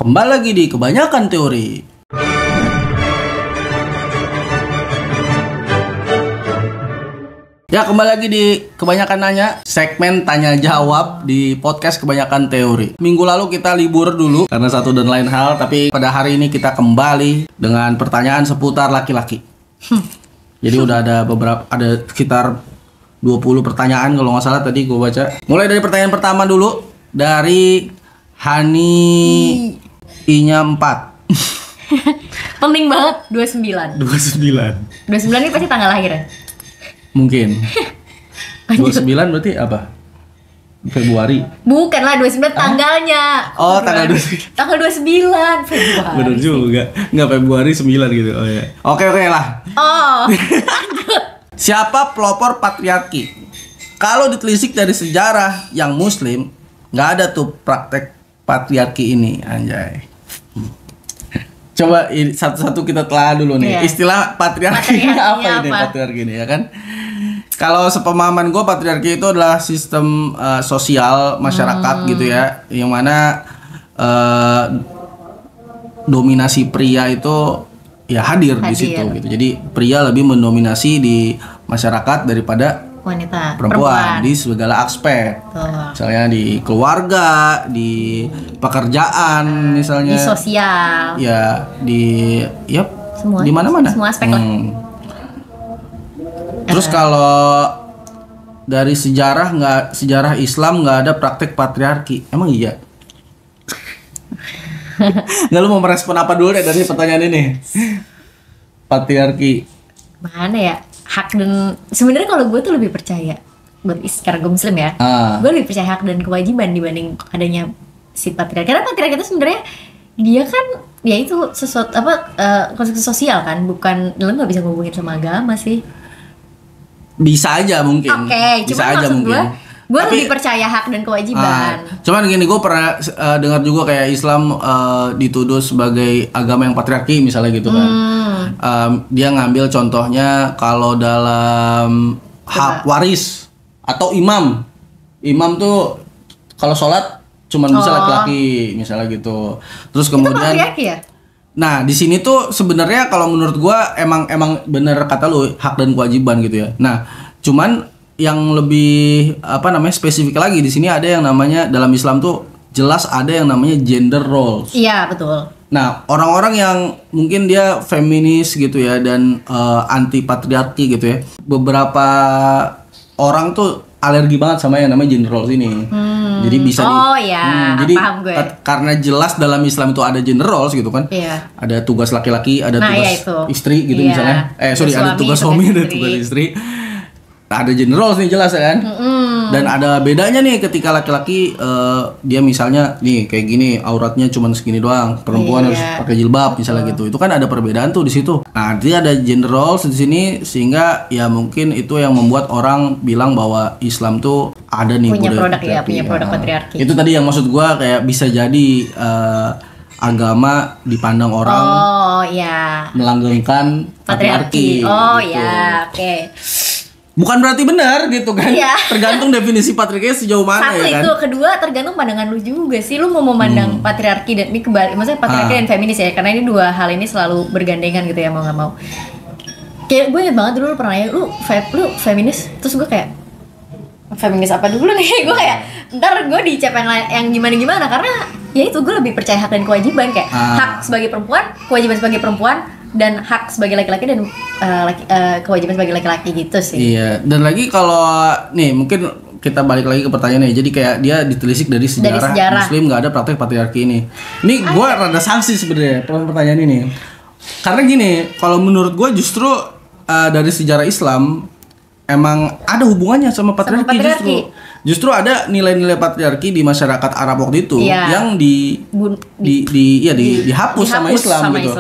Kembali lagi di Kebanyakan Teori. Ya, kembali lagi di Kebanyakan Nanya, segmen tanya jawab di podcast Kebanyakan Teori. Minggu lalu kita libur dulu karena satu dan lain hal, tapi pada hari ini kita kembali dengan pertanyaan seputar laki-laki. Jadi udah ada sekitar 20 pertanyaan kalau nggak salah tadi gue baca. Mulai dari pertanyaan pertama dulu dari Hani I-nya 4. Penting banget, 29 ini pasti tanggal lahirnya. Mungkin 29 berarti apa? Februari? Bukan lah, 29 tanggalnya. Oh, tanggal 29. Tanggal 29 Februari. Bener juga. Nggak, Februari 9 gitu. Oh ya. Oke lah. Oh. Siapa pelopor patriarki? Kalau ditelisik dari sejarah yang muslim, nggak ada tuh praktek patriarki ini, anjay. Coba satu-satu kita telah dulu nih. Yeah. Istilah patriarki apa ini? Patriarki ini ya kan? Kalau sepemahaman gue, patriarki itu adalah sistem sosial masyarakat gitu ya, yang mana dominasi pria itu ya hadir di situ gitu. Jadi pria lebih mendominasi di masyarakat daripada perempuan di segala aspek. Misalnya di keluarga, di pekerjaan, misalnya di sosial. Ya, di semua, di mana-mana. Semua aspek lah. Terus kalau dari sejarah Islam nggak ada praktek patriarki, emang iya? Nggak, lu mau merespon apa dulu deh dari pertanyaan ini? Patriarki. Mana ya? Hak dan sebenarnya kalau gue tuh lebih percaya, karena gue muslim ya, gue lebih percaya hak dan kewajiban dibanding adanya si patriarki. Karena patriarki itu sebenarnya dia kan ya itu sesuatu konstruksi sosial kan, bukan, lo nggak bisa ngubungin sama agama sih. Bisa aja mungkin. Oke, bisa cuman aja maksud mungkin. Gue lebih percaya hak dan kewajiban. Cuman gini, gue pernah dengar juga kayak Islam dituduh sebagai agama yang patriarki misalnya gitu kan. Dia ngambil contohnya kalau dalam hak waris atau imam tuh kalau sholat cuman bisa laki-laki misalnya gitu. Terus kemudian itu patriarki ya? Nah, di sini tuh sebenarnya kalau menurut gua emang bener kata lu, hak dan kewajiban gitu ya. Nah, cuman yang lebih spesifik lagi di sini ada yang namanya, dalam Islam tuh jelas ada yang namanya gender roles. Iya, betul. Nah, orang-orang yang mungkin dia feminis gitu ya dan anti patriarki gitu ya. Beberapa orang tuh alergi banget sama yang namanya gender roles ini. Jadi bisa jadi paham gue. Karena jelas dalam Islam itu ada gender roles gitu kan. Iya. Ada tugas laki-laki, ada tugas istri gitu misalnya. Ada tugas suami, ada tugas istri. Nah, ada gender roles nih jelas ya kan. Dan ada bedanya nih ketika laki-laki dia misalnya nih kayak gini, auratnya cuma segini doang, perempuan harus pakai jilbab misalnya gitu. Itu kan ada perbedaan tuh di situ. Nah, dia ada gender roles di sini sehingga ya mungkin itu yang membuat orang bilang bahwa Islam tuh ada nih punya produk patriarki. Itu tadi yang maksud gua, kayak bisa jadi agama dipandang orang melanggengkan patriarki. Oke. Bukan berarti benar gitu kan. Tergantung definisi patriarki sejauh mana. Satu ya kan. Itu, kedua tergantung pandangan lu juga sih. Lu mau memandang patriarki dan ini maksudnya patriarki dan feminis ya. Karena ini dua hal ini selalu bergandengan gitu ya, mau nggak mau. Kayak gue inget banget dulu pernah nanya, lu feminis? Terus gue kayak, feminis apa dulu nih? Gue kayak, ntar gue dicap yang gimana-gimana. Karena ya itu, gue lebih percaya hak dan kewajiban. Kayak hak sebagai perempuan, kewajiban sebagai perempuan, dan hak sebagai laki-laki dan kewajiban sebagai laki-laki gitu sih. Iya. Dan lagi kalau nih mungkin kita balik lagi ke pertanyaannya. Jadi kayak dia ditelisik dari sejarah. Muslim nggak ada praktek patriarki ini. Ini gue rada sanksi sebenarnya pertanyaan ini. Karena gini, kalau menurut gue justru dari sejarah Islam emang ada hubungannya sama patriarki. Justru ada nilai-nilai patriarki di masyarakat Arab waktu itu yang dihapus sama Islam gitu.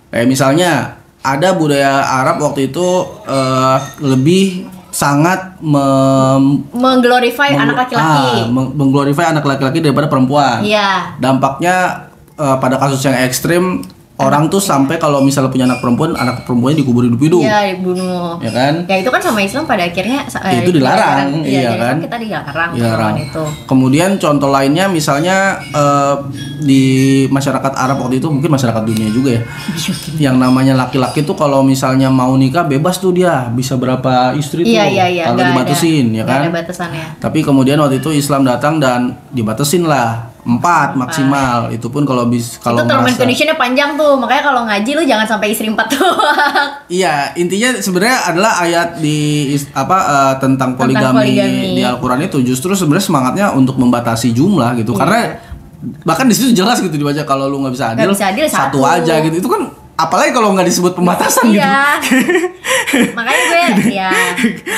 Kayak misalnya ada budaya Arab waktu itu lebih sangat mengglorify anak laki-laki. Mengglorify anak laki-laki daripada perempuan. Iya. Dampaknya pada kasus yang ekstrim orang tuh sampai kalau misalnya punya anak perempuannya dikubur hidup-hidup. Iya, dibunuh. Ya kan? Ya itu kan sama Islam pada akhirnya itu dilarang, iya kan? Kita dilarang itu. Kemudian contoh lainnya misalnya di masyarakat Arab waktu itu, mungkin masyarakat dunia juga ya. Yang namanya laki-laki tuh kalau misalnya mau nikah bebas tuh dia bisa berapa istri tuh. Iya, kalau dibatasin ya kan? Gak ada batasannya. Tapi kemudian waktu itu Islam datang dan dibatasin lah. 4 maksimal. Itu pun kalau itu term and conditionnya panjang tuh, makanya kalau ngaji lu jangan sampai istri 4 tuh. Iya, intinya sebenarnya adalah ayat di tentang poligami di Al-Qur'an itu justru sebenarnya semangatnya untuk membatasi jumlah gitu. Karena bahkan di situ jelas gitu dibaca kalau lu nggak bisa adil satu aja gitu. Itu kan apalagi kalau nggak disebut pembatasan gitu. Makanya gue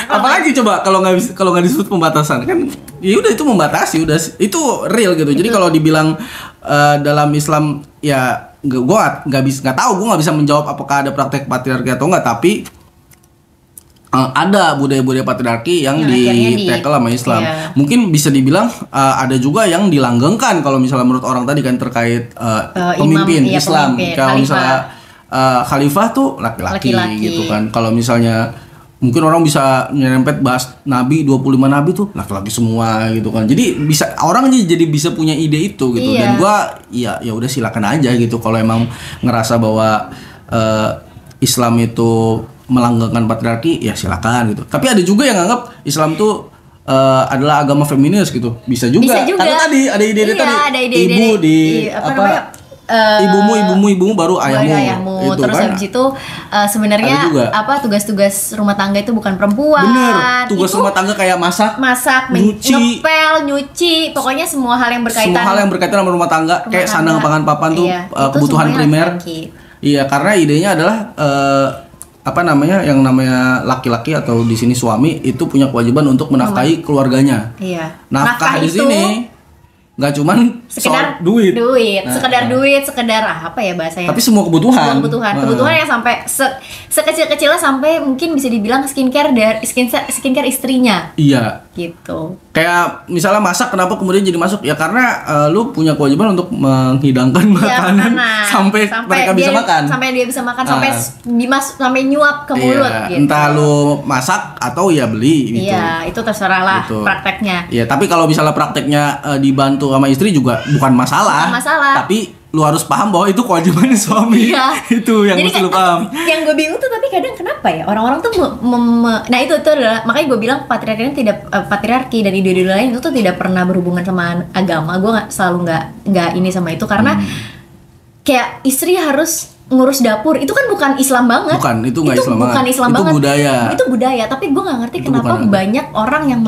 apalagi coba kalau nggak disebut pembatasan kan ya udah itu membatasi, udah itu real gitu. Jadi kalau dibilang dalam Islam ya gue nggak tahu, gue nggak bisa menjawab apakah ada praktek patriarki atau enggak, tapi ada budaya-budaya patriarki yang di-tackle sama Islam. Mungkin bisa dibilang ada juga yang dilanggengkan kalau misalnya menurut orang tadi kan terkait pemimpin Islam. Kalau misalnya khalifah tuh laki-laki gitu kan. Kalau misalnya mungkin orang bisa nyerempet bahas nabi, 25 nabi tuh laki-laki semua gitu kan. Jadi bisa orang jadi bisa punya ide itu gitu. Dan gua ya udah silakan aja gitu kalau emang ngerasa bahwa Islam itu melanggengkan patriarki ya silakan gitu. Tapi ada juga yang anggap Islam tuh adalah agama feminis gitu. Bisa juga. Karena tadi ada ide ibu di ibumu baru ayahmu. Itu terus kan? habis itu sebenarnya tugas-tugas rumah tangga itu bukan perempuan. Bener, tugas rumah tangga kayak masak, ngepel, nyuci, pokoknya semua hal yang berkaitan sama rumah tangga, kayak sandang pangan papan tuh kebutuhan primer. Iya, karena idenya adalah yang namanya laki-laki atau di sini suami itu punya kewajiban untuk menafkahi keluarganya. Iya. Nafkah di sini nggak cuman sekedar duit, sekedar apa ya bahasanya? Tapi semua kebutuhan yang sampai sekecil-kecilnya sampai mungkin bisa dibilang skincare istrinya. Iya. Gitu. Kayak misalnya masak, kenapa kemudian jadi masuk? Ya karena lu punya kewajiban untuk menghidangkan makanan sampai mereka bisa makan. Sampai dia bisa makan, sampai nyuap ke mulut. Gitu. Entah lu masak atau ya beli. Gitu. Iya, itu terserah lah prakteknya. Iya, tapi kalau misalnya prakteknya dibantu sama istri juga bukan masalah. Tapi lu harus paham bahwa itu kewajibannya suami. Itu yang mesti lu paham. Yang gue bingung tuh, tapi kadang kenapa ya orang-orang tuh nah itu adalah makanya gue bilang patriarki dan ide-ide lain itu tuh tidak pernah berhubungan sama agama. Gue selalu nggak ini sama itu karena kayak istri harus ngurus dapur itu kan bukan Islam banget. Itu nggak Islam banget. Itu budaya. Itu budaya. Tapi gue nggak ngerti itu kenapa banyak orang yang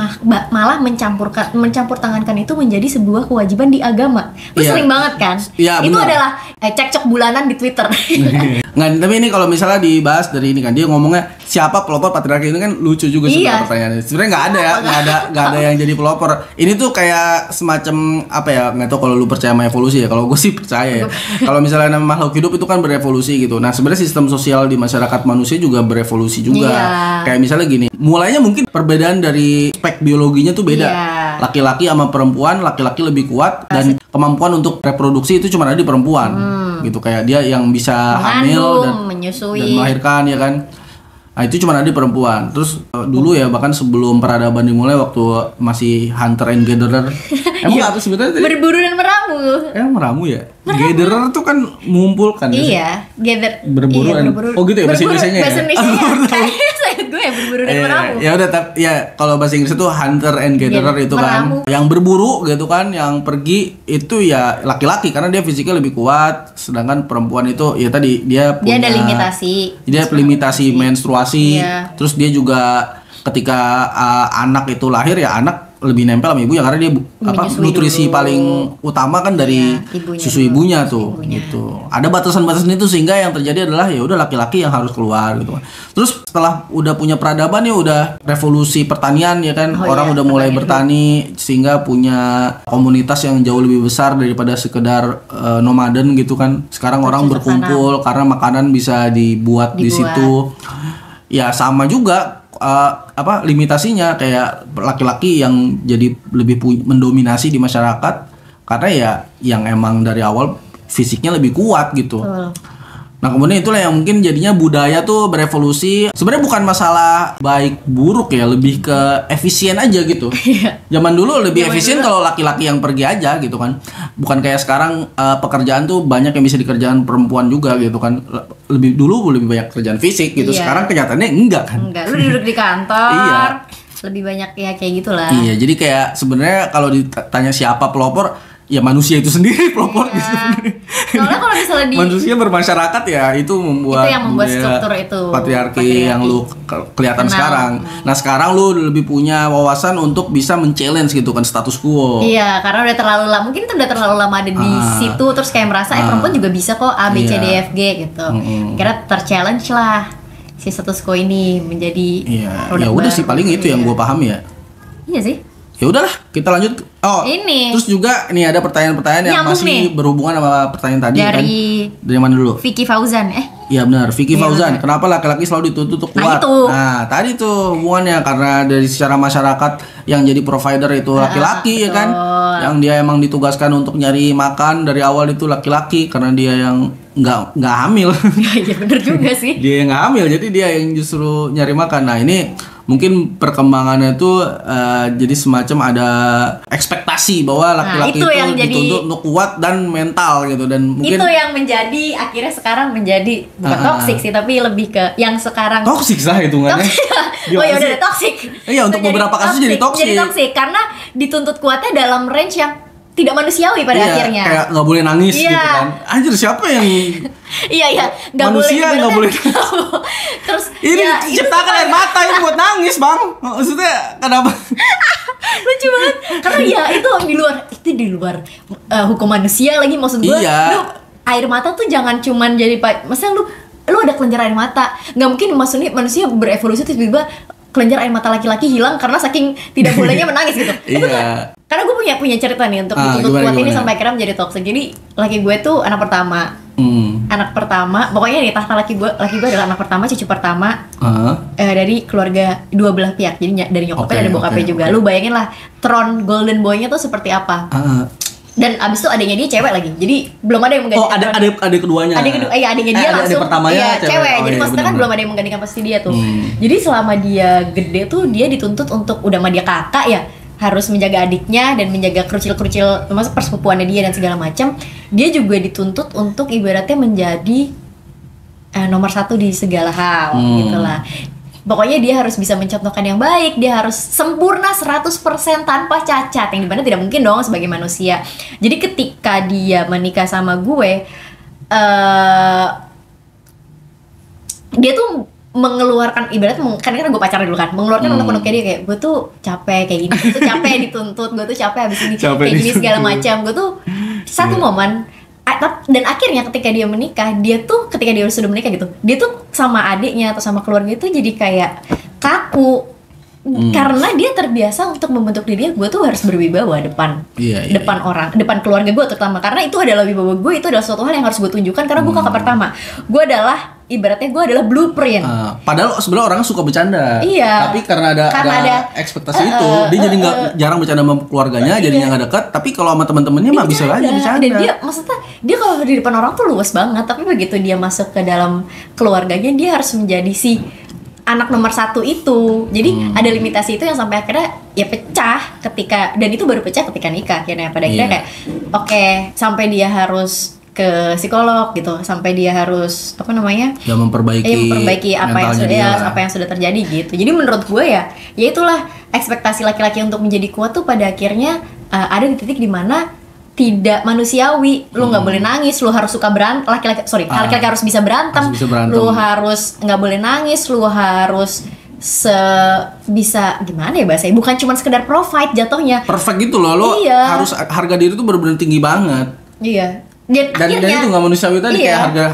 malah mencampur tangankan itu menjadi sebuah kewajiban di agama. Lu sering banget kan? Itu adalah cekcok bulanan di Twitter. Nggak, tapi ini kalau misalnya dibahas dari ini kan dia ngomongnya siapa pelopor patriarki, ini kan lucu juga sebenarnya pertanyaannya. Sebenarnya nggak ada yang jadi pelopor. Ini tuh kayak semacam apa ya? Nggak tahu kalau lu percaya sama evolusi ya. Kalau gue sih percaya ya. Kalau misalnya makhluk hidup itu kan berevolusi gitu. Nah sebenarnya sistem sosial di masyarakat manusia juga berevolusi juga. Kayak misalnya gini, mulainya mungkin perbedaan dari spek biologinya tuh beda. Laki-laki sama perempuan, laki-laki lebih kuat dan kemampuan untuk reproduksi itu cuma ada di perempuan. Gitu kayak dia yang bisa hamil dan melahirkan ya kan. Nah itu cuma ada di perempuan. Terus dulu ya bahkan sebelum peradaban dimulai waktu masih hunter and gatherer. Emang apa sebetulnya tadi? Berburu dan meramu. Meramu ya? Gatherer tuh kan mengumpulkan. Iya, gather. Berburu dan oh gitu ya bahasa Indonesianya ya. Bahasa Indonesia. Saya gue ya berburu dan meramu. Ya udah ya kalau bahasa Inggris itu hunter and gatherer itu kan. Yang berburu gitu kan, yang pergi itu ya laki-laki karena dia fisiknya lebih kuat, sedangkan perempuan itu ya tadi dia punya ada limitasi. Dia limitasi menstruasi. Terus dia juga ketika anak itu lahir ya anak lebih nempel sama ibunya karena dia nutrisi dulu. Paling utama kan dari susu ibunya tuh gitu. Ada batasan-batasan itu sehingga yang terjadi adalah ya udah laki-laki yang harus keluar gitu kan. Terus setelah udah punya peradaban ya udah revolusi pertanian ya kan. Orang udah mulai bertani sehingga punya komunitas yang jauh lebih besar daripada sekedar nomaden gitu kan. Sekarang orang berkumpul karena makanan bisa dibuat. Di situ. Ya sama juga limitasinya kayak laki-laki yang jadi lebih mendominasi di masyarakat karena ya yang emang dari awal fisiknya lebih kuat gitu. Nah kemudian itulah yang mungkin jadinya budaya tuh berevolusi. Sebenarnya bukan masalah baik buruk ya, lebih ke efisien aja gitu. Zaman dulu lebih efisien kalau laki-laki yang pergi aja gitu kan. Bukan kayak sekarang pekerjaan tuh banyak yang bisa dikerjakan perempuan juga gitu kan. Lebih banyak kerjaan fisik gitu. Sekarang kenyataannya enggak kan. Enggak, lu duduk di kantor. Iya. Lebih banyak ya kayak gitulah. Iya, jadi kayak sebenarnya kalau ditanya siapa pelopor, ya manusia itu sendiri pelopor gitu. Soalnya kalau misalnya manusia bermasyarakat ya itu yang membuat struktur itu patriarki yang lu kelihatan sekarang. Nah sekarang lu lebih punya wawasan untuk bisa men-challenge gitu kan status quo. Iya, karena udah terlalu lama, mungkin itu udah terlalu lama ada di situ, terus kayak merasa perempuan juga bisa kok A B C D F G gitu. Kira ter-challenge lah si status quo ini menjadi ya udah sih paling itu yang gue paham ya. Iya sih. Ya udahlah, kita lanjut. Ini. Terus juga nih ada pertanyaan-pertanyaan yang masih berhubungan sama pertanyaan tadi kan. Dari mana dulu? Vicky Fauzan. Iya benar, Vicky Fauzan. Benar. Kenapa laki-laki selalu dituntut untuk kuat? Nah, tadi tuh hubungannya karena dari secara masyarakat yang jadi provider itu laki-laki ya kan. Yang dia emang ditugaskan untuk nyari makan dari awal itu laki-laki karena dia yang nggak hamil. Iya benar juga sih. Dia yang nggak hamil, jadi dia yang justru nyari makan. Nah, ini mungkin perkembangannya itu jadi semacam ada ekspektasi bahwa laki-laki itu dituntut untuk kuat dan mental gitu, dan mungkin itu yang menjadi akhirnya sekarang menjadi bukan toksik sih, tapi lebih ke yang sekarang toksik lah hitungannya. Oh ya udah toksik. Iya, untuk beberapa kasus jadi toksik. Jadi toksik karena dituntut kuatnya dalam range yang tidak manusiawi pada akhirnya. Kayak nggak boleh nangis gitu kan. Anjir, siapa yang iya nggak boleh manusia nggak boleh. Terus ini ciptakan air mata ini buat nangis bang, maksudnya kenapa? Lucu banget karena ya itu di luar hukum manusia lagi, maksud gue. Lu air mata tuh jangan cuman jadi maksudnya lu ada kelenjar air mata, nggak mungkin manusia berevolusi tiba-tiba kelenjar air mata laki-laki hilang karena saking tidak bolehnya menangis gitu. Iya. Karena gue punya cerita nih untuk dituntut kuat ini sampai akhirnya menjadi toxic. Jadi laki gue tuh anak pertama. Anak pertama, pokoknya nih tahta laki gue adalah anak pertama, cucu pertama dari keluarga dua belah pihak. Jadi dari nyokapnya dan bokapnya juga. Lu bayangin lah tron golden boy-nya tuh seperti apa. Dan abis itu adiknya dia cewek lagi, jadi belum ada yang menggantikan. Ada keduanya. Adiknya dia langsung. Pertamanya cewek. Jadi maksudnya kan belum ada yang menggantikan pasti dia tuh. Jadi selama dia gede tuh dia dituntut untuk udah sama dia kakak ya, harus menjaga adiknya dan menjaga kerucil-kerucil termasuk persepupuannya dia dan segala macam. Dia juga dituntut untuk ibaratnya menjadi nomor satu di segala hal gitulah. Pokoknya dia harus bisa mencontohkan yang baik, dia harus sempurna 100% tanpa cacat, yang dimana tidak mungkin dong sebagai manusia. Jadi ketika dia menikah sama gue, dia tuh mengeluarkan ibaratnya karena gue pacaran dulu kan, mengeluarkan unek-uneknya dia kayak gue tuh capek kayak gini, gue tuh capek dituntut, gue tuh capek abis ini kayak gini segala macam. Gue tuh satu momen dan akhirnya ketika dia menikah, ketika dia sudah menikah gitu, dia tuh sama adiknya atau sama keluarga itu jadi kayak kaku. Karena dia terbiasa untuk membentuk diri gue tuh harus berwibawa depan orang, depan keluarga gue terutama, karena itu adalah wibawa gue, itu adalah suatu hal yang harus gue tunjukkan karena gue kakak pertama. Gue adalah ibaratnya gue adalah blueprint. Padahal sebenarnya orang suka bercanda. Iya. Tapi karena ada ekspektasi itu, dia jadi jarang bercanda sama keluarganya, jadinya nggak dekat. Tapi kalau sama teman-temannya mah bisa aja bercanda. Dan dia kalau di depan orang tuh luas banget, tapi begitu dia masuk ke dalam keluarganya, dia harus menjadi si anak nomor satu itu. Jadi ada limitasi itu yang sampai akhirnya ya pecah ketika, dan itu baru pecah ketika nikah akhirnya. Pada akhirnya kayak sampai dia harus ke psikolog gitu, sampai dia harus memperbaiki apa yang sudah terjadi gitu. Jadi menurut gue ya itulah ekspektasi laki-laki untuk menjadi kuat tuh pada akhirnya ada di titik dimana tidak manusiawi. Lu nggak boleh nangis, lu harus suka berantem. Laki-laki harus bisa berantem. Lu harus nggak boleh nangis, lu harus bisa gimana ya bahasanya, bukan cuma sekedar provide jatuhnya perfect gitu loh. Lo harus harga diri tuh benar-benar tinggi banget. Iya. Dan itu nggak manusiawi tadi, kayak harga.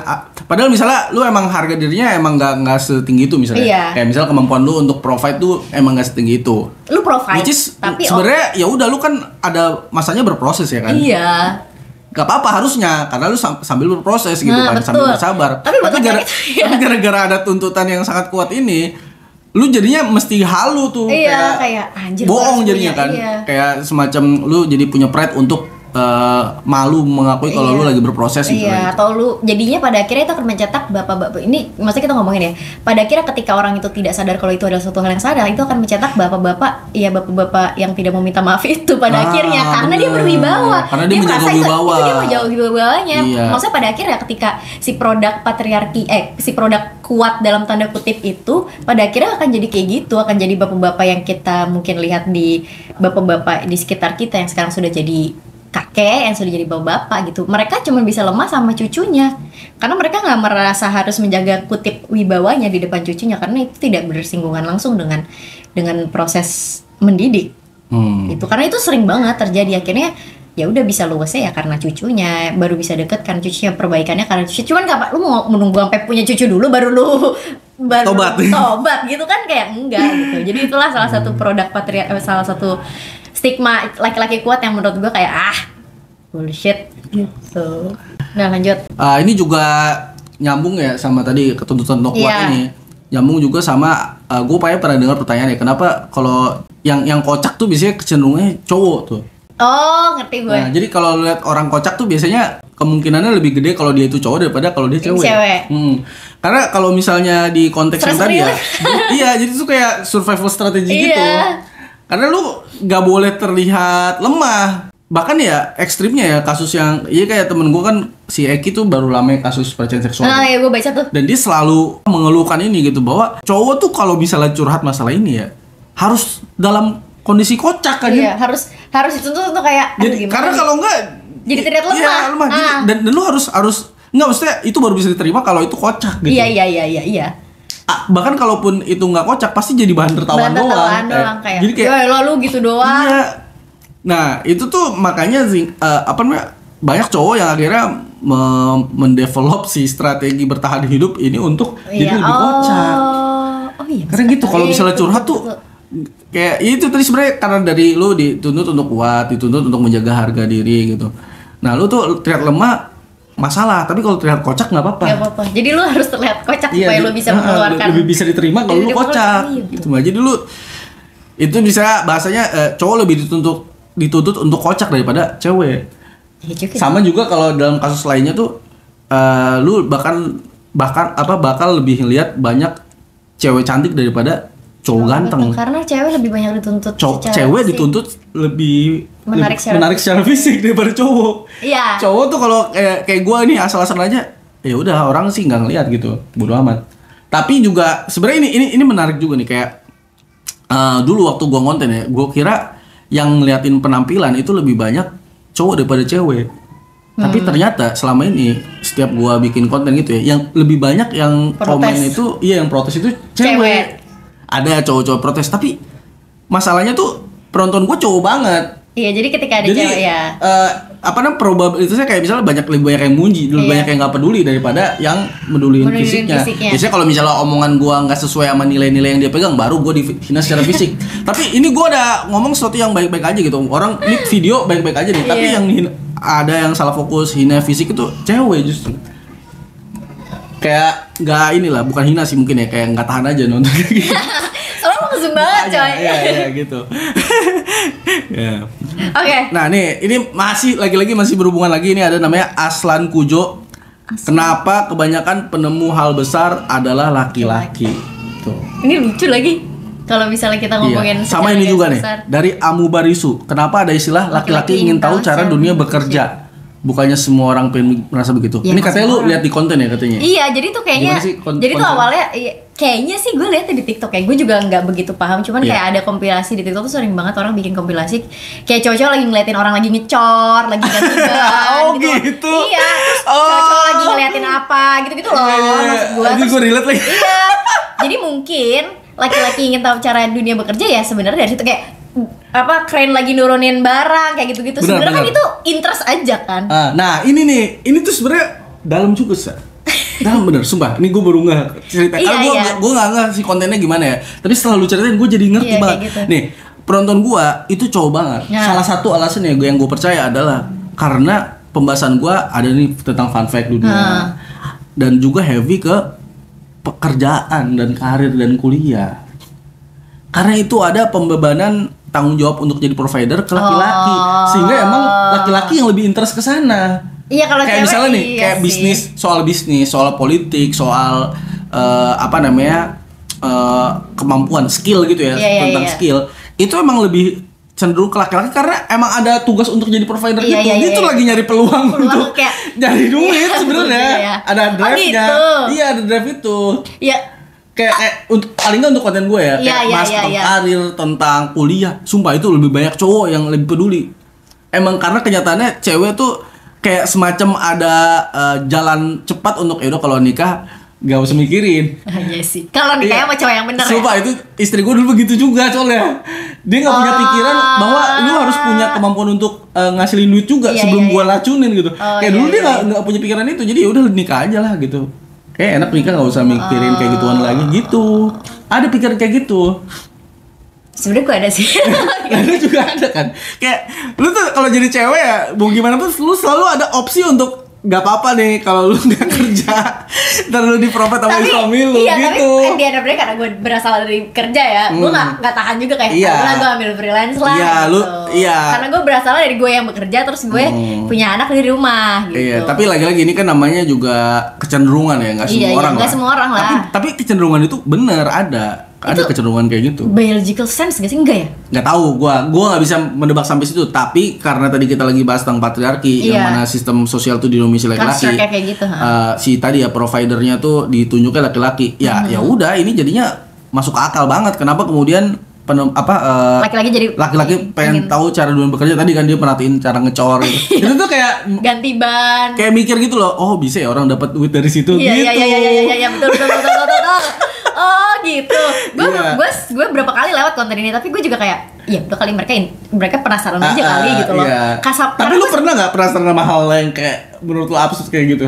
Padahal misalnya lu emang harga dirinya emang nggak setinggi itu misalnya. Kayak misalnya kemampuan lu untuk provide tuh emang nggak setinggi itu. Lu provide. Which is sebenarnya ya udah, lu kan ada masanya berproses ya kan. Iya. Gak apa-apa harusnya, karena lu sambil berproses gitu kan, betul. sambil bersabar. Tapi gara-gara ada tuntutan yang sangat kuat ini, lu jadinya mesti halu tuh. Kayak anjir, bohong jadinya kan. Kayak semacam lu jadi punya pride untuk malu mengakui kalau lu lagi berproses gitu. Iya, atau lu jadinya pada akhirnya itu akan mencetak bapak-bapak. Ini maksudnya kita ngomongin ya. Pada akhirnya ketika orang itu tidak sadar kalau itu adalah suatu hal yang sadar, itu akan mencetak bapak-bapak yang tidak mau minta maaf itu pada akhirnya karena dia berwibawa. Karena dia menjaga wibawa. Itu dia menjaga wibawanya. Iya. Maksudnya pada akhirnya ketika si produk patriarki si produk kuat dalam tanda kutip itu pada akhirnya akan jadi kayak gitu, akan jadi bapak-bapak yang kita mungkin lihat di bapak-bapak di sekitar kita yang sekarang sudah jadi kakek, yang sudah jadi bapak-bapak gitu. Mereka cuma bisa lemah sama cucunya karena mereka nggak merasa harus menjaga kutip wibawanya di depan cucunya karena itu tidak bersinggungan langsung dengan proses mendidik. Itu karena itu sering banget terjadi. Akhirnya ya udah bisa luwesnya ya karena cucunya, baru bisa deket karena cucunya, perbaikannya karena cucu. Cuman gak, lu mau menunggu sampai punya cucu dulu baru tobat gitu kan, kayak enggak gitu. Jadi itulah salah satu produk salah satu stigma laki-laki kuat yang menurut gue kayak bullshit gitu. Nah lanjut. Ini juga nyambung ya sama tadi ketuntutan untuk kuat ini. Nyambung juga sama gue pernah dengar pertanyaan ya, kenapa kalau yang kocak tuh biasanya kecenderungannya cowok tuh. Oh, ngerti gue. Nah, jadi kalau lihat orang kocak tuh biasanya kemungkinannya lebih gede kalau dia itu cowok daripada kalau dia cewek. Karena kalau misalnya di konteks yang tadi ya, iya, jadi itu kayak survival strategy gitu. Karena lu nggak boleh terlihat lemah. Bahkan ya ekstrimnya ya kasus yang, kayak temen gue kan si Eki tuh baru lama kasus pelecehan seksual. Nah, ya gue baca tuh. Dan dia selalu mengeluhkan ini gitu, bahwa cowok tuh kalau misalnya curhat masalah ini ya harus dalam kondisi kocak kan. Iya, harus dituntut untuk kayak jadi, karena kalau enggak jadi terlihat lemah. Iya, lemah. Dan lu harus enggak, maksudnya itu baru bisa diterima kalau itu kocak gitu. Iya. Bahkan kalaupun itu enggak kocak pasti jadi bahan tertawaan doang. Kayak. Jadi kayak lalu gitu doang. Iya. Nah, itu tuh makanya banyak cowok yang akhirnya mendevelop si strategi bertahan hidup ini untuk jadi lebih kocak. Karena gitu kalau misalnya curhat tuh kayak itu tadi sebenarnya karena dari lu dituntut untuk kuat, dituntut untuk menjaga harga diri gitu. Nah, lu tuh terlihat lemah masalah, tapi kalau terlihat kocak nggak apa-apa. Nggak apa-apa. Jadi lu harus terlihat kocak supaya lu bisa mengeluarkan. Lebih bisa diterima kalau lu kocak. Gitu. Jadi lu itu bisa bahasanya cowok lebih dituntut untuk kocak daripada cewek. Sama juga kalau dalam kasus lainnya tuh lu bakal lebih ngelihat banyak cewek cantik daripada cowok ganteng. Karena cewek lebih banyak dituntut cewek dituntut lebih menarik secara fisik daripada cowok. Iya. Cowok tuh kalau kayak gue nih asal-asalan aja, ya udah orang sih nggak ngeliat gitu, bodo amat. Tapi juga sebenarnya ini menarik juga nih, kayak dulu waktu gue ngonten ya, gue kira yang ngeliatin penampilan itu lebih banyak cowok daripada cewek. Tapi ternyata selama ini setiap gue bikin konten gitu ya, yang lebih banyak yang komen itu, yang protes itu cewek. Ada cowok-cowok protes, tapi masalahnya tuh penonton gue cowok banget. Iya, jadi ketika ada cewek ya. Probabilitasnya kayak misalnya lebih banyak yang muji, lebih banyak yang nggak peduli daripada yang meduliin fisiknya. Biasanya kalau misalnya omongan gue nggak sesuai sama nilai-nilai yang dia pegang, baru gue dihina secara fisik. Tapi ini gue udah ngomong sesuatu yang baik-baik aja gitu. Orang ini video baik-baik aja nih, tapi yang ada yang salah fokus hina fisik itu cewek justru. Kayak nggak bukan hina sih mungkin ya, kayak nggak tahan aja nonton kayak gitu. Soalnya langsung banget coy. Iya gitu. Oke. Nah nih, ini masih berhubungan lagi, ini ada namanya Aslan Kujo. Kenapa kebanyakan penemu hal besar adalah laki-laki? Tuh. Ini lucu lagi. Kalau misalnya kita ngomongin sama ini juga besar. Nih dari Amu Barisu. Kenapa ada istilah laki-laki ingin tahu cara dunia bekerja? Bukannya semua orang pengen merasa begitu. Ya, ini katanya lu lihat di konten ya katanya. Iya, jadi tuh kayaknya jadi tuh awalnya kayaknya sih gue lihatnya di TikTok, kayak gue juga nggak begitu paham, cuman kayak ada kompilasi di TikTok tuh sering banget orang bikin kompilasi kayak cowok-cowok lagi ngeliatin orang lagi ngecor, lagi ganti ban gitu. Iya, cowok-cowok lagi ngeliatin apa gitu-gitu loh. Maksud gue. Jadi gue relate lagi. Iya. Jadi mungkin laki-laki ingin tahu cara dunia bekerja ya sebenarnya dari situ, kayak keren lagi nurunin barang kayak gitu-gitu. Sebenarnya kan itu interest aja kan. Nah ini tuh sebenarnya dalam juga sih. Dalam bener, sumpah. Ini gue baru nggak cerita. Karena gue nggak ngerti sih kontennya gimana ya. Tapi setelah lu ceritain gue jadi ngerti banget. Gitu. Nih penonton gue itu cowok banget. Salah satu alasannya yang gue percaya adalah karena pembahasan gue ada nih tentang fun fact dunia dan juga heavy ke pekerjaan dan karir dan kuliah. Karena itu ada pembebanan tanggung jawab untuk jadi provider ke laki-laki, sehingga emang laki-laki yang lebih interest ke sana. Iya, kalau kayak misalnya nih, kayak bisnis, soal politik, soal kemampuan, skill gitu ya, tentang skill. Itu emang lebih cenderung ke laki-laki karena emang ada tugas untuk jadi provider gitu. Dia tuh lagi nyari peluang untuk nyari duit sebenarnya. Ada drive-nya. Iya, ada drive itu. Iya. Kayak untuk paling nggak untuk konten gue ya, kayak bahas tentang karir, tentang kuliah. Sumpah itu lebih banyak cowok yang lebih peduli. Emang karena kenyataannya cewek tuh kayak semacam ada jalan cepat untuk yaudah kalau nikah gak usah mikirin. Iya sih. Kalau nikahnya sama cowok yang bener. Sumpah itu istri gue dulu begitu juga soalnya. Dia nggak punya pikiran bahwa lu harus punya kemampuan untuk ngasilin duit juga sebelum gue lacunin gitu. Kayak dulu dia nggak punya pikiran itu, jadi yaudah nikah aja lah gitu. Kayak enak nikah nggak usah mikirin kayak gituan lagi gitu. Ada pikiran kayak gitu. Sebenarnya gue ada sih. Ada juga ada kan. Kayak lu tuh kalau jadi cewek ya, mau gimana tuh lu selalu ada opsi untuk gak apa-apa nih kalau lu gak kerja, ntar lu di-provide sama suami lu gitu. Tapi di end of the day karena gue berasal dari kerja ya, gue gak tahan juga kayak gue ambil freelance lah gitu. Karena gue berasal dari gue yang bekerja, terus gue punya anak di rumah gitu. Iya, tapi lagi-lagi ini kan namanya juga kecenderungan ya, gak semua orang lah. Gak semua orang lah. Tapi kecenderungan itu bener ada kecenderungan kayak gitu. Biological sense gak sih? Enggak ya? Nggak tahu, gue nggak bisa mendebak sampai situ. Tapi karena tadi kita lagi bahas tentang patriarki, yang mana sistem sosial tuh didominasi laki-laki. Kayak gitu, si tadi ya providernya tuh ditunjuknya laki-laki. Ya udah, ini jadinya masuk akal banget. Kenapa kemudian laki-laki pengen tahu cara dunia bekerja. Tadi kan dia perhatiin cara ngecor gitu. Itu tuh kayak ganti ban. Kayak mikir gitu loh. Oh bisa ya orang dapat duit dari situ gitu. Iya betul. Oh gitu. Gue berapa kali lewat konten ini, tapi gue juga kayak ya udah kali mereka penasaran aja kali gitu loh. Tapi lu pernah nggak penasaran sama hal yang kayak menurut lu absurd kayak gitu?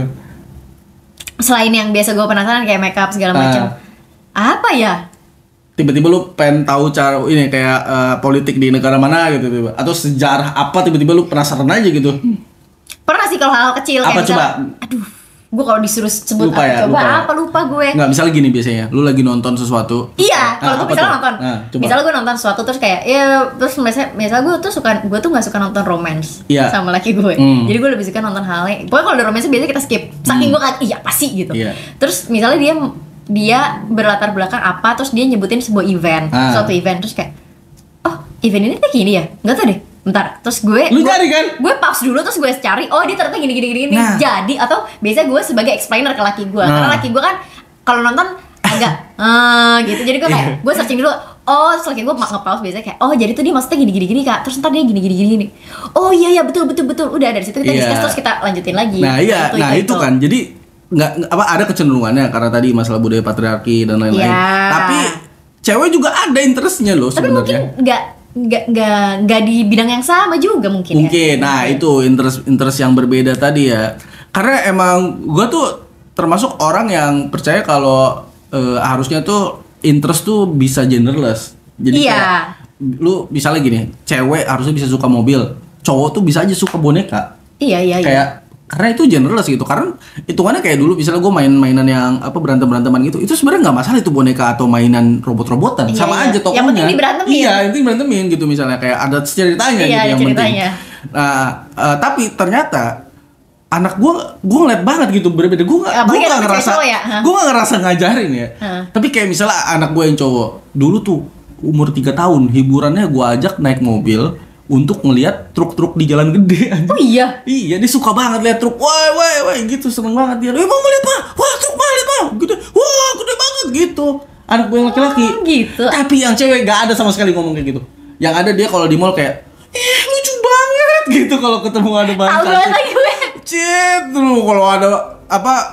Selain yang biasa gue penasaran kayak makeup segala macam. Apa ya? Tiba-tiba lu pengen tahu cara ini kayak politik di negara mana gitu tiba, atau sejarah apa tiba-tiba lu penasaran aja gitu. Pernah sih kalau hal kecil apa kayak coba? Aduh, gue kalau disuruh sebut lupa gue. Nggak, misalnya gini biasanya, lu lagi nonton sesuatu. Iya, kalau gue misalnya nonton. Misalnya gue nonton sesuatu terus kayak terus misalnya gue tuh nggak suka nonton romance sama laki gue. Jadi gue lebih suka nonton hal yang pokoknya kalau ada romance biasanya kita skip. Saking gue kayak iya pasti gitu. Terus misalnya dia berlatar belakang apa, terus dia nyebutin sebuah event, suatu event, terus kayak oh event ini kayak gini ya, nggak tahu deh, bentar, terus gue cari kan, gue pause dulu, terus gue cari, oh dia ternyata gini, jadi atau biasanya gue sebagai explainer ke laki gue, karena laki gue kan kalau nonton agak gitu, jadi gue kayak gue searching dulu, oh terus laki gue nge-pause biasanya kayak oh jadi tuh dia maksudnya gini kak, terus ntar dia gini, oh iya betul, udah dari situ kita discuss terus kita lanjutin lagi. Nah itu kan jadi nggak ada kecenderungannya karena tadi masalah budaya patriarki dan lain-lain. Tapi cewek juga ada interestnya loh sebenarnya. Tapi mungkin nggak di bidang yang sama juga mungkin. Nah itu interest yang berbeda tadi ya. Karena emang gue tuh termasuk orang yang percaya kalau harusnya tuh interest tuh bisa genderless. Jadi kayak lu misalnya gini, cewek harusnya bisa suka mobil, cowok tuh bisa aja suka boneka. Iya. Kayak karena itu genderless gitu, karena hitungannya kayak dulu misalnya gue mainan yang berantem-beranteman gitu, itu sebenarnya nggak masalah itu boneka atau mainan robot-robotan, sama aja tokohnya. Yang penting diberantemin. Iya, yang penting berantemin gitu misalnya kayak ada ceritanya gitu yang penting. Nah, tapi ternyata anak gue ngeliat banget gitu berbeda. Gue nggak ngerasa ngajarin ya. Tapi kayak misalnya anak gue yang cowok dulu tuh umur 3 tahun hiburannya gue ajak naik mobil untuk ngelihat truk-truk di jalan gede. Oh iya? Iya, dia suka banget lihat truk. Wah, gitu, seneng banget dia. Mau lihat mah? Wah, truk mah, lihat mah. Gede. Wah, gede banget gitu. Anak gue yang laki-laki. Gitu. Tapi yang cewek gak ada sama sekali ngomong kayak gitu. Yang ada dia kalau di mall kayak, lucu banget gitu kalau ketemu ada bahan cantik. Lagi gue. Cit, dulu kalau ada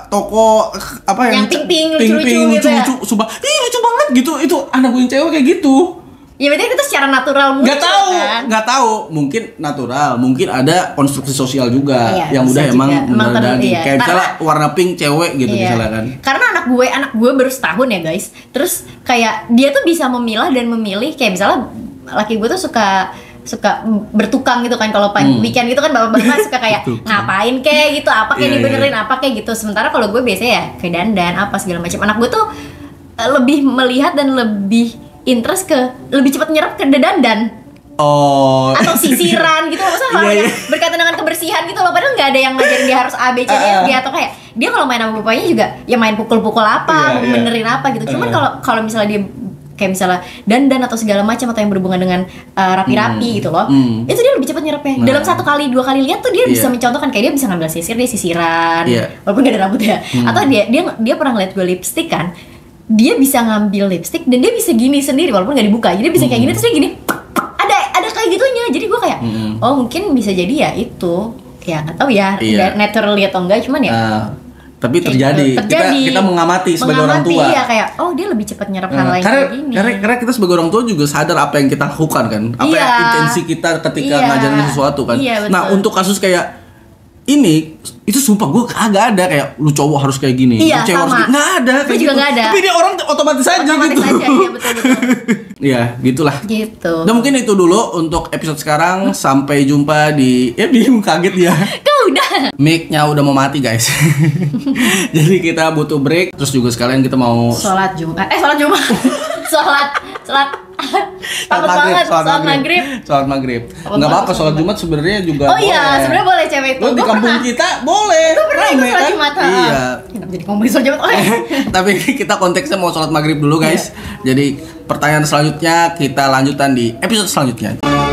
toko yang pink lucu-lucu gitu ya. Sumpah, lucu banget gitu. Itu anak gue yang cewek kayak gitu. Ya berarti itu secara natural muncul kan? Nggak tahu, mungkin natural, mungkin ada konstruksi sosial juga yang udah emang mendadak. Kayak misalnya warna pink cewek gitu misalnya kan. Karena anak gue baru setahun ya guys. Terus kayak dia tuh bisa memilah dan memilih, kayak misalnya laki gue tuh suka bertukang gitu kan kalau weekend gitu kan bapak-bapak suka kayak ngapain kayak gitu, apa kayak dibenerin apa kayak gitu. Sementara kalau gue biasanya ya kayak dandan apa segala macam. Anak gue tuh lebih melihat dan lebih interest ke lebih cepat nyerap ke dandan. atau sisiran gitu, maksudnya hal yang berkaitan dengan kebersihan gitu loh. Padahal nggak ada yang ngajarin dia harus A, B, C, D, F, G, atau kayak dia kalau main sama bapaknya juga ya main pukul-pukul apa, benerin apa gitu. Cuman kalau misalnya dia kayak misalnya dandan atau segala macam atau yang berhubungan dengan rapi-rapi gitu loh, itu dia lebih cepat nyerapnya. Dalam 1 kali 2 kali lihat tuh dia bisa mencontohkan, kayak dia bisa ngambil sisir, dia sisiran, walaupun gak ada rambutnya. Atau dia pernah ngeliat gue lipstick kan, dia bisa ngambil lipstick dan dia bisa gini sendiri walaupun gak dibuka, jadi bisa kayak gini terus dia gini, ada kayak gitunya. Jadi gue kayak oh mungkin bisa jadi ya itu ya nggak tahu ya naturally atau enggak, cuman ya tapi terjadi. Kita mengamati sebagai orang tua. Iya, kayak oh dia lebih cepat nyerap hal lain kayak gini. Karena kita sebagai orang tua juga sadar apa yang kita lakukan kan, apa yang intensi kita ketika ngajarin sesuatu kan. Nah untuk kasus kayak ini itu sumpah gue kagak ada kayak lu cowok harus kayak gini, lu cewek harus kayak nggak ada kayak gitu. Gak ada. Tapi dia orang otomatis aja gitu. Iya betul. Ya gitulah. Gitu. Nah mungkin itu dulu untuk episode sekarang. Sampai jumpa di bingung kaget ya. Udah. Mic-nya udah mau mati guys. Jadi kita butuh break. Terus juga sekalian kita mau sholat Jumat. Sholat maghrib. Nggak apa-apa, sholat Jumat sebenarnya juga boleh. Iya, sebenarnya boleh cewek itu. Di kampung kita boleh. Gue pernah ikut sholat Jumat. Iya. Kenapa jadi ngomongin sholat Jumat? Tapi kita konteksnya mau sholat maghrib dulu guys. Jadi pertanyaan selanjutnya kita lanjutkan di episode selanjutnya.